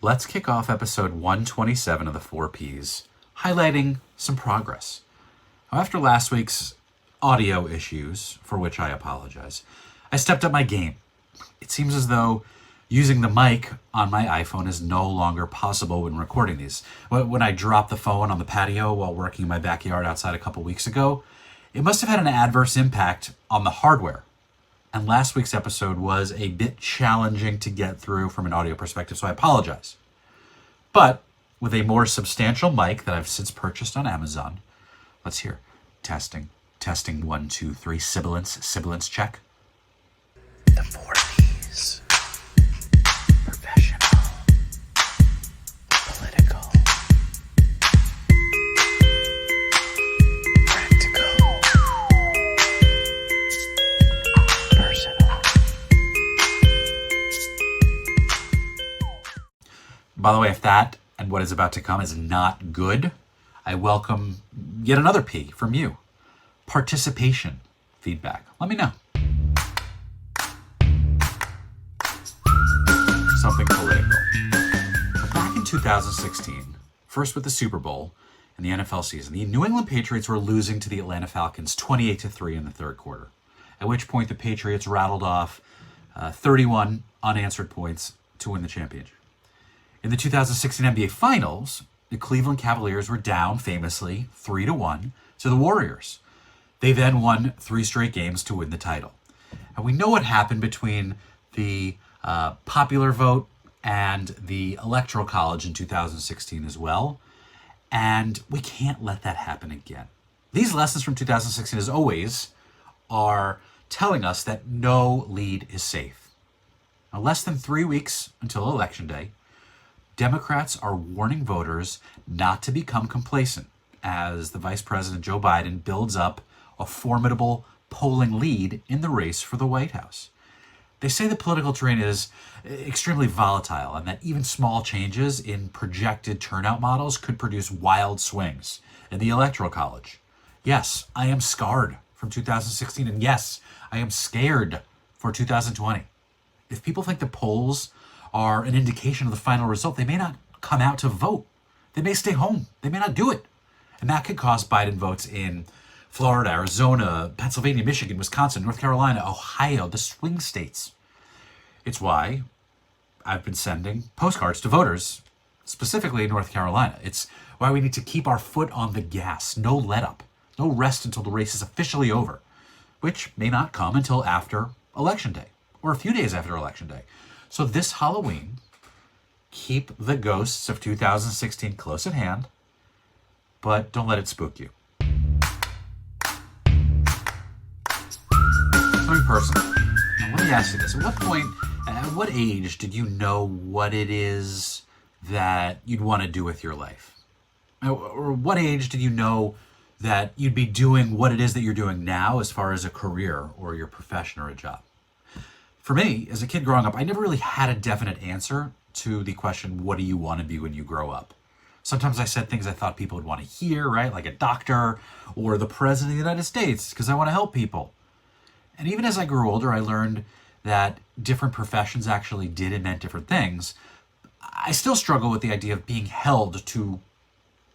let's kick off episode 127 of the 4Ps, highlighting some progress. Now, after last week's audio issues, for which I apologize, I stepped up my game. It seems as though using the mic on my iPhone is no longer possible when recording these. When I dropped the phone on the patio while working in my backyard outside a couple weeks ago, it must have had an adverse impact on the hardware. And last week's episode was a bit challenging to get through from an audio perspective, so I apologize. But with a more substantial mic that I've since purchased on Amazon, let's hear. Testing, 1, 2, 3, sibilance check. The 4Ps. Professional. Political. Practical. Personal. By the way, if that and what is about to come is not good, I welcome yet another P from you. Participation feedback. Let me know. Something political. Back in 2016, first with the Super Bowl and the NFL season, the New England Patriots were losing to the Atlanta Falcons 28-3 in the third quarter, at which point the Patriots rattled off 31 unanswered points to win the championship. In the 2016 NBA Finals, the Cleveland Cavaliers were down famously 3-1 to the Warriors. They then won 3 straight games to win the title. And we know what happened between the popular vote and the Electoral College in 2016 as well. And we can't let that happen again. These lessons from 2016, as always, are telling us that no lead is safe. Now, less than 3 weeks until Election Day, Democrats are warning voters not to become complacent as the Vice President Joe Biden builds up a formidable polling lead in the race for the White House. They say the political terrain is extremely volatile and that even small changes in projected turnout models could produce wild swings in the Electoral College. Yes, I am scarred from 2016, and yes, I am scared for 2020. If people think the polls are an indication of the final result, they may not come out to vote. They may stay home. They may not do it. And that could cost Biden votes in Florida, Arizona, Pennsylvania, Michigan, Wisconsin, North Carolina, Ohio, the swing states. It's why I've been sending postcards to voters, specifically in North Carolina. It's why we need to keep our foot on the gas. No let up. No rest until the race is officially over, which may not come until after Election Day or a few days after Election Day. So this Halloween, keep the ghosts of 2016 close at hand, but don't let it spook you. Something personal. Now, let me ask you this. At what age did you know what it is that you'd want to do with your life? Or what age did you know that you'd be doing what it is that you're doing now as far as a career or your profession or a job? For me, as a kid growing up, I never really had a definite answer to the question, what do you want to be when you grow up? Sometimes I said things I thought people would want to hear, right? Like a doctor or the president of the United States, because I want to help people. And even as I grew older, I learned that different professions actually did and meant different things. I still struggle with the idea of being held to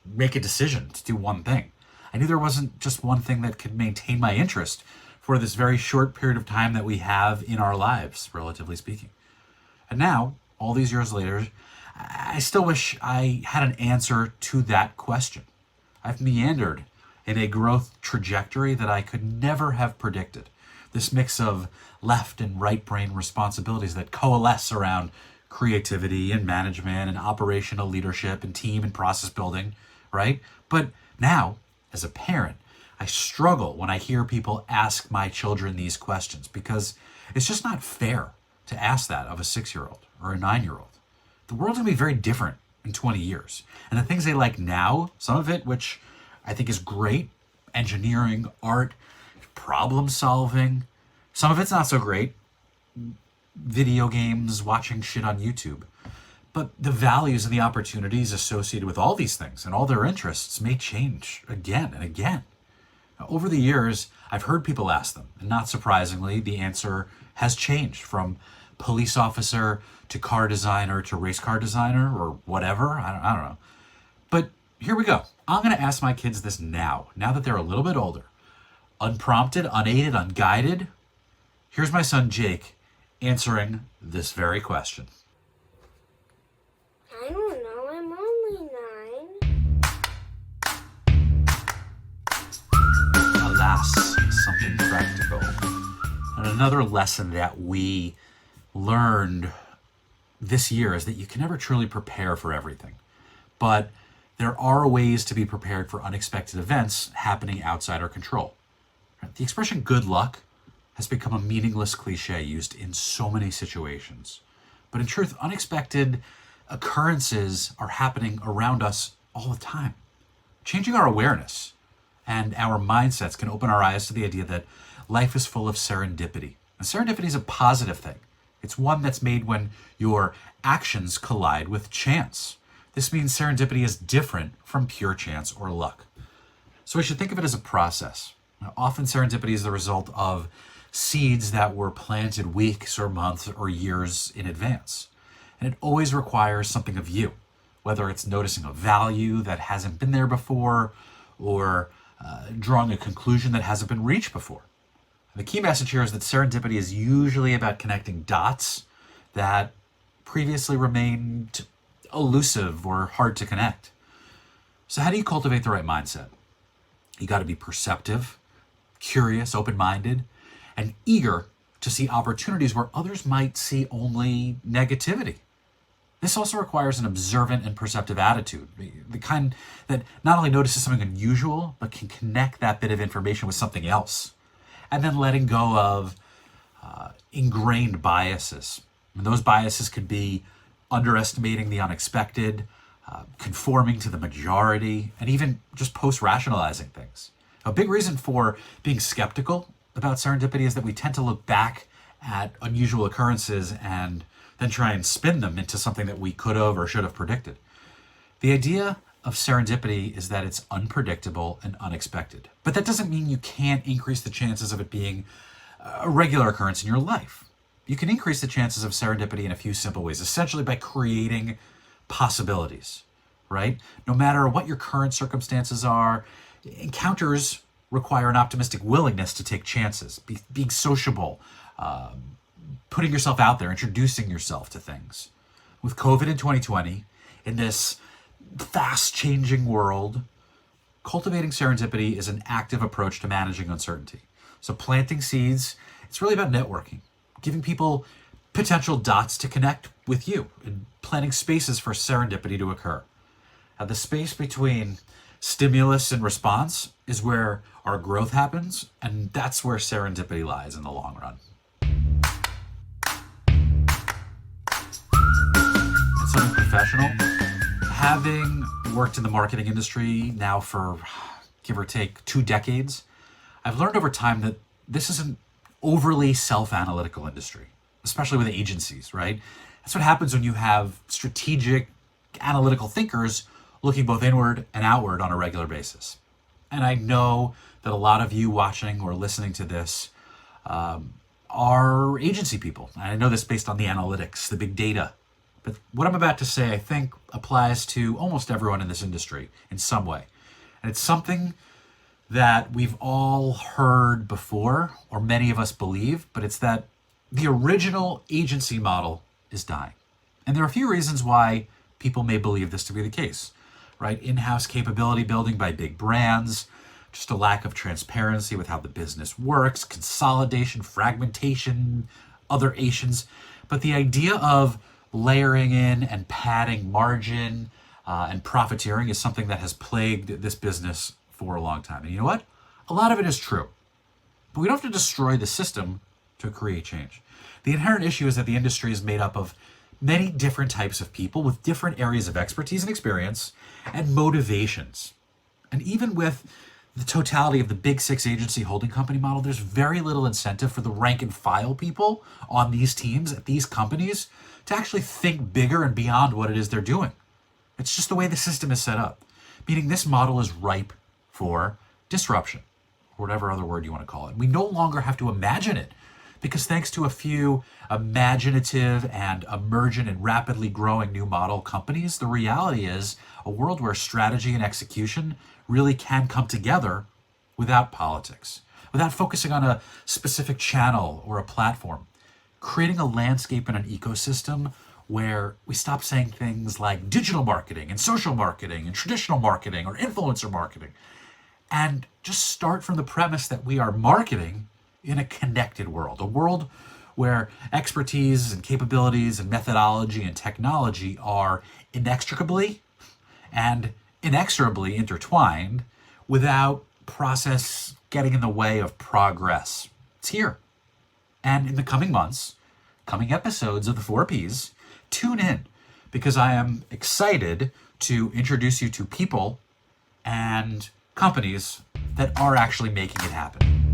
make a decision to do one thing. I knew there wasn't just one thing that could maintain my interest for this very short period of time that we have in our lives, relatively speaking. And now, all these years later, I still wish I had an answer to that question. I've meandered in a growth trajectory that I could never have predicted. This mix of left and right brain responsibilities that coalesce around creativity and management and operational leadership and team and process building, right? But now, as a parent, I struggle when I hear people ask my children these questions because it's just not fair to ask that of a 6-year-old or a 9-year-old. The world's going to be very different in 20 years. And the things they like now, some of it, which I think is great, engineering, art, problem solving, some of it's not so great, video games, watching shit on YouTube. But the values and the opportunities associated with all these things and all their interests may change again and again. Now, over the years, I've heard people ask them, and not surprisingly, the answer has changed from police officer to car designer to race car designer or whatever. I don't know. But here we go. I'm going to ask my kids this now that they're a little bit older. Unprompted, unaided, unguided. Here's my son Jake answering this very question. I don't know, I'm only 9. Alas, something practical. And another lesson that we learned this year is that you can never truly prepare for everything. But there are ways to be prepared for unexpected events happening outside our control. The expression good luck has become a meaningless cliche used in so many situations. But in truth, unexpected occurrences are happening around us all the time. Changing our awareness and our mindsets can open our eyes to the idea that life is full of serendipity. And serendipity is a positive thing. It's one that's made when your actions collide with chance. This means serendipity is different from pure chance or luck. So we should think of it as a process. Now, often serendipity is the result of seeds that were planted weeks or months or years in advance. And it always requires something of you, whether it's noticing a value that hasn't been there before or drawing a conclusion that hasn't been reached before. And the key message here is that serendipity is usually about connecting dots that previously remained elusive or hard to connect. So how do you cultivate the right mindset? You got to be perceptive, curious, open-minded, and eager to see opportunities where others might see only negativity. This also requires an observant and perceptive attitude, the kind that not only notices something unusual, but can connect that bit of information with something else. And then letting go of ingrained biases. And those biases could be underestimating the unexpected, conforming to the majority, and even just post-rationalizing things. A big reason for being skeptical about serendipity is that we tend to look back at unusual occurrences and then try and spin them into something that we could have or should have predicted. The idea of serendipity is that it's unpredictable and unexpected. But that doesn't mean you can't increase the chances of it being a regular occurrence in your life. You can increase the chances of serendipity in a few simple ways, essentially by creating possibilities, right? No matter what your current circumstances are, encounters require an optimistic willingness to take chances, being sociable, putting yourself out there, introducing yourself to things. With COVID in 2020, in this fast-changing world, cultivating serendipity is an active approach to managing uncertainty. So planting seeds, it's really about networking, giving people potential dots to connect with you, and planting spaces for serendipity to occur. Now, the space between stimulus and response is where our growth happens, and that's where serendipity lies in the long run. And something professional, having worked in the marketing industry now for, give or take, 2 decades, I've learned over time that this is an overly self-analytical industry, especially with agencies, right? That's what happens when you have strategic, analytical thinkers looking both inward and outward on a regular basis. And I know that a lot of you watching or listening to this are agency people. And I know this based on the analytics, the big data. But what I'm about to say, I think, applies to almost everyone in this industry in some way. And it's something that we've all heard before, or many of us believe, but it's that the original agency model is dying. And there are a few reasons why people may believe this to be the case, right? In-house capability building by big brands, just a lack of transparency with how the business works, consolidation, fragmentation, other Asians. But the idea of layering in and padding margin and profiteering is something that has plagued this business for a long time. And you know what? A lot of it is true. But we don't have to destroy the system to create change. The inherent issue is that the industry is made up of many different types of people with different areas of expertise and experience and motivations. And even with the totality of the big 6 agency holding company model, there's very little incentive for the rank and file people on these teams at these companies to actually think bigger and beyond what it is they're doing. It's just the way the system is set up, meaning this model is ripe for disruption, or whatever other word you want to call it. We no longer have to imagine it Because thanks to a few imaginative and emergent and rapidly growing new model companies, the reality is a world where strategy and execution really can come together without politics, without focusing on a specific channel or a platform, creating a landscape and an ecosystem where we stop saying things like digital marketing and social marketing and traditional marketing or influencer marketing, and just start from the premise that we are marketing in a connected world, a world where expertise and capabilities and methodology and technology are inextricably and inexorably intertwined without process getting in the way of progress. It's here. And in the coming months, coming episodes of the 4Ps, tune in because I am excited to introduce you to people and companies that are actually making it happen.